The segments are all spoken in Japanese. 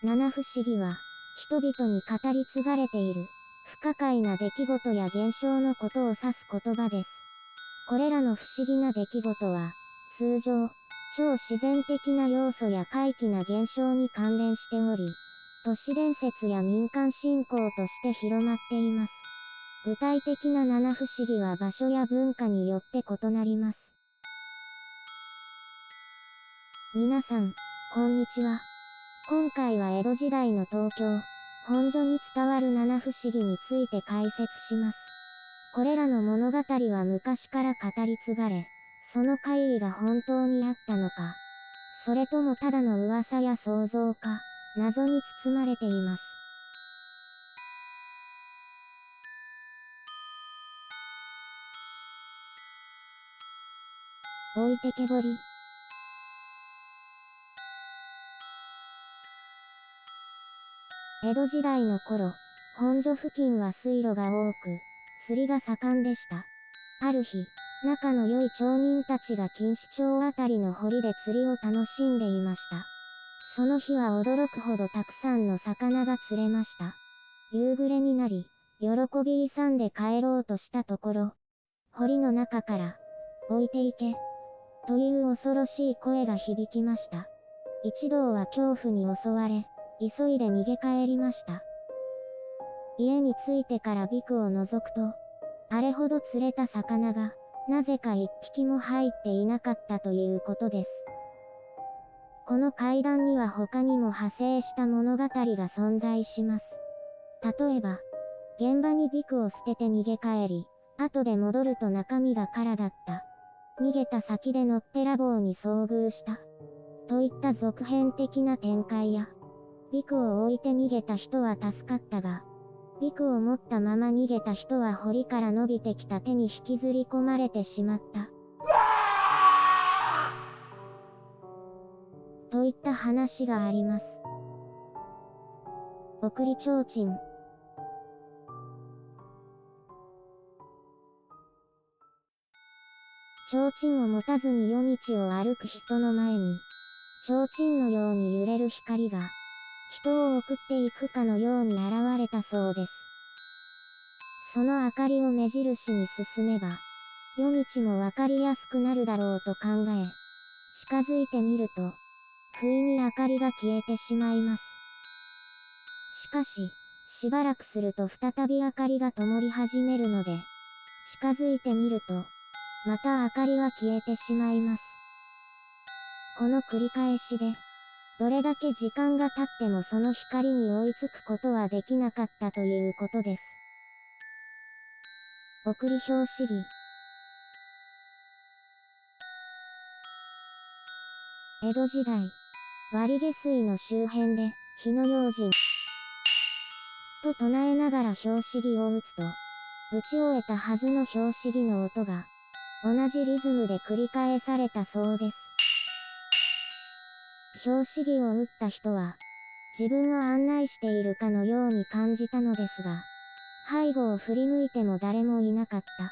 七不思議は、人々に語り継がれている、不可解な出来事や現象のことを指す言葉です。これらの不思議な出来事は、通常、超自然的な要素や怪奇な現象に関連しており、都市伝説や民間信仰として広まっています。具体的な七不思議は場所や文化によって異なります。皆さん、こんにちは。今回は江戸時代の東京、本所に伝わる七不思議について解説します。これらの物語は昔から語り継がれ、その怪異が本当にあったのか、それともただの噂や想像か、謎に包まれています。置いてけぼり。江戸時代の頃、本所付近は水路が多く、釣りが盛んでした。ある日、仲の良い町人たちが錦糸町あたりの堀で釣りを楽しんでいました。その日は驚くほどたくさんの魚が釣れました。夕暮れになり、喜び勇んで帰ろうとしたところ、堀の中から、置いていけ、という恐ろしい声が響きました。一同は恐怖に襲われ、急いで逃げ帰りました。家に着いてからビクを覗くと、あれほど釣れた魚が、なぜか一匹も入っていなかったということです。この怪談には他にも派生した物語が存在します。例えば、現場にビクを捨てて逃げ帰り、後で戻ると中身が空だった。逃げた先でのっぺらぼうに遭遇した。といった続編的な展開や、ビクを置いて逃げた人は助かったが、ビクを持ったまま逃げた人は堀から伸びてきた手に引きずり込まれてしまった。といった話があります。送り提灯。提灯を持たずに夜道を歩く人の前に、提灯のように揺れる光が、人を送っていくかのように現れたそうです。その明かりを目印に進めば、夜道もわかりやすくなるだろうと考え、近づいてみると、不意に明かりが消えてしまいます。しかし、しばらくすると再び明かりが灯り始めるので、近づいてみると、また明かりは消えてしまいます。この繰り返しで、どれだけ時間が経ってもその光に追いつくことはできなかったということです。送り拍子木。江戸時代、割下水の周辺で、火の用心と唱えながら拍子木を打つと、打ち終えたはずの拍子木の音が、同じリズムで繰り返されたそうです。拍子木を打った人は、自分を案内しているかのように感じたのですが、背後を振り向いても誰もいなかった。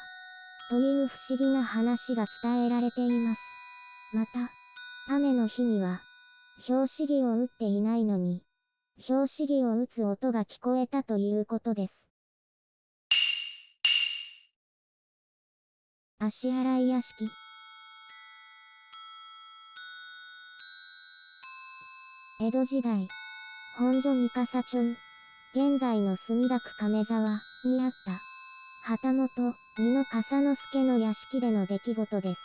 という不思議な話が伝えられています。また、雨の日には、拍子木を打っていないのに、拍子木を打つ音が聞こえたということです。足洗い屋敷。江戸時代、本所三笠町、現在の墨田区亀沢にあった、旗本、美濃笠之助の屋敷での出来事です。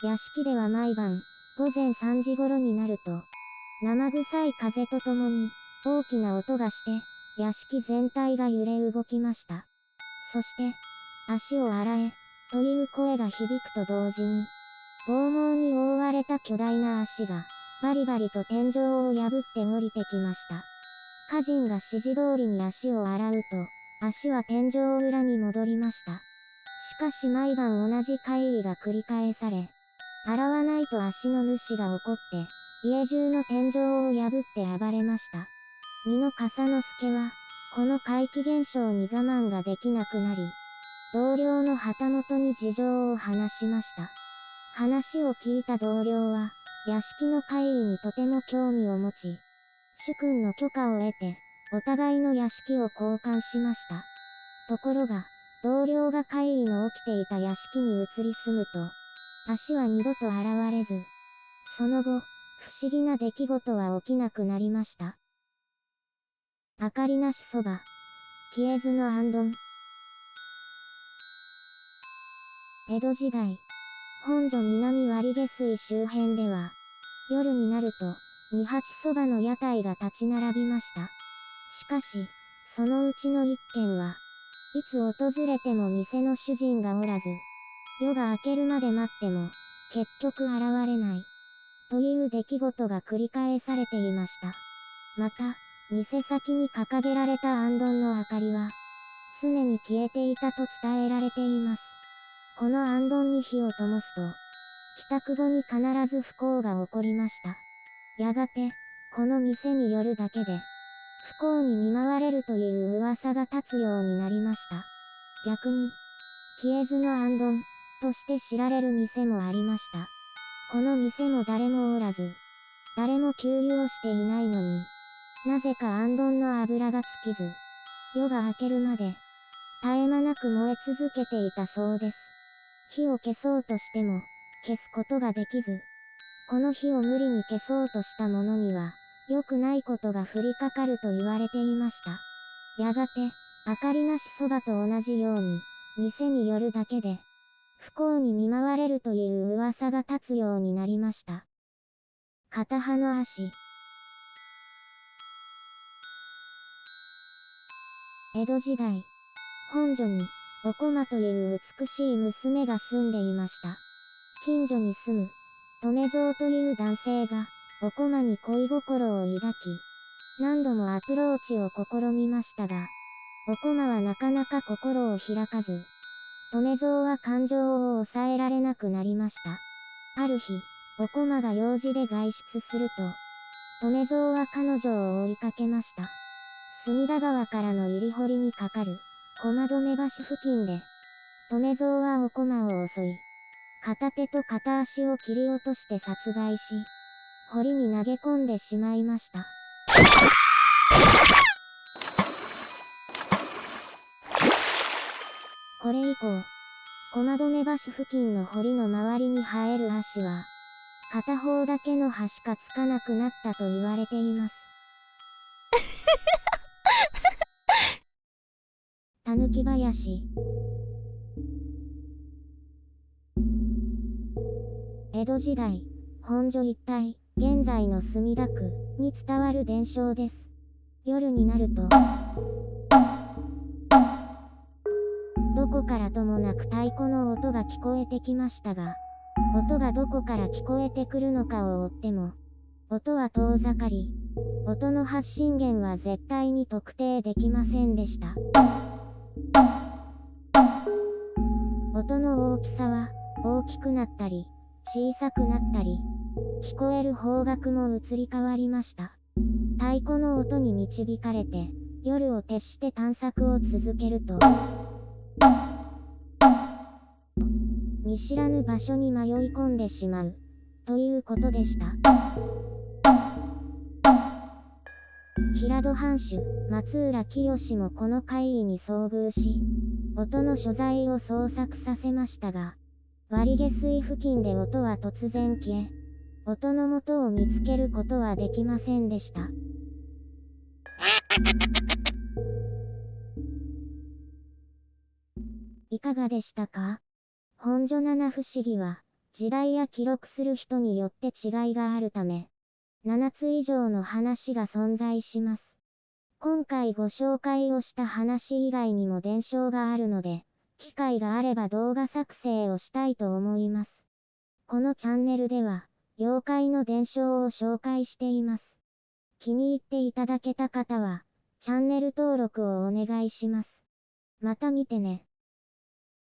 屋敷では毎晩、午前3時頃になると、生臭い風とともに、大きな音がして、屋敷全体が揺れ動きました。そして、足を洗え、という声が響くと同時に、剛毛に覆われた巨大な足が、バリバリと天井を破って降りてきました。家人が指示通りに足を洗うと、足は天井裏に戻りました。しかし毎晩同じ怪異が繰り返され、洗わないと足の主が怒って、家中の天井を破って暴れました。美濃笠之助は、この怪奇現象に我慢ができなくなり、同僚の旗本に事情を話しました。話を聞いた同僚は、屋敷の怪異にとても興味を持ち、主君の許可を得て、お互いの屋敷を交換しました。ところが、同僚が怪異の起きていた屋敷に移り住むと、足は二度と現れず、その後、不思議な出来事は起きなくなりました。明かりなしそば、消えずの行灯。江戸時代、本所南割下水周辺では、夜になると、二八そばの屋台が立ち並びました。しかし、そのうちの一軒は、いつ訪れても店の主人がおらず、夜が明けるまで待っても、結局現れない。という出来事が繰り返されていました。また、店先に掲げられた行灯の明かりは、常に消えていたと伝えられています。この行灯に火を灯すと、帰宅後に必ず不幸が起こりました。やがて、この店によるだけで、不幸に見舞われるという噂が立つようになりました。逆に、消えずの行灯として知られる店もありました。この店も誰もおらず、誰も給油をしていないのに、なぜか行灯の油が尽きず、夜が明けるまで、絶え間なく燃え続けていたそうです。火を消そうとしても、消すことができず、この火を無理に消そうとした者には、良くないことが降りかかると言われていました。やがて、明かりなしそばと同じように、店によるだけで、不幸に見舞われるという噂が立つようになりました。片刃の足。江戸時代、本所に、お駒という美しい娘が住んでいました。近所に住む、留蔵という男性が、お駒に恋心を抱き、何度もアプローチを試みましたが、お駒はなかなか心を開かず、留蔵は感情を抑えられなくなりました。ある日、お駒が用事で外出すると、留蔵は彼女を追いかけました。隅田川からの入り堀にかかる、駒止橋付近で、留蔵はお駒を襲い、片手と片足を切り落として殺害し、堀に投げ込んでしまいました。これ以降、駒止橋付近の堀の周りに生える足は、片方だけの歯しかつかなくなったと言われています。たぬき林。江戸時代、本所一帯、現在の墨田区に伝わる伝承です。夜になると、どこからともなく太鼓の音が聞こえてきましたが、音がどこから聞こえてくるのかを追っても、音は遠ざかり、音の発信源は絶対に特定できませんでした。音の大きさは大きくなったり、小さくなったり、聞こえる方角も移り変わりました。太鼓の音に導かれて、夜を徹して探索を続けると、見知らぬ場所に迷い込んでしまう、ということでした。平戸藩主、松浦清もこの怪異に遭遇し、音の所在を捜索させましたが、割下水付近で音は突然消え、音の元を見つけることはできませんでした。いかがでしたか？本所七不思議は、時代や記録する人によって違いがあるため、7つ以上の話が存在します。今回ご紹介をした話以外にも伝承があるので、機会があれば動画作成をしたいと思います。このチャンネルでは、妖怪の伝承を紹介しています。気に入っていただけた方は、チャンネル登録をお願いします。また見てね。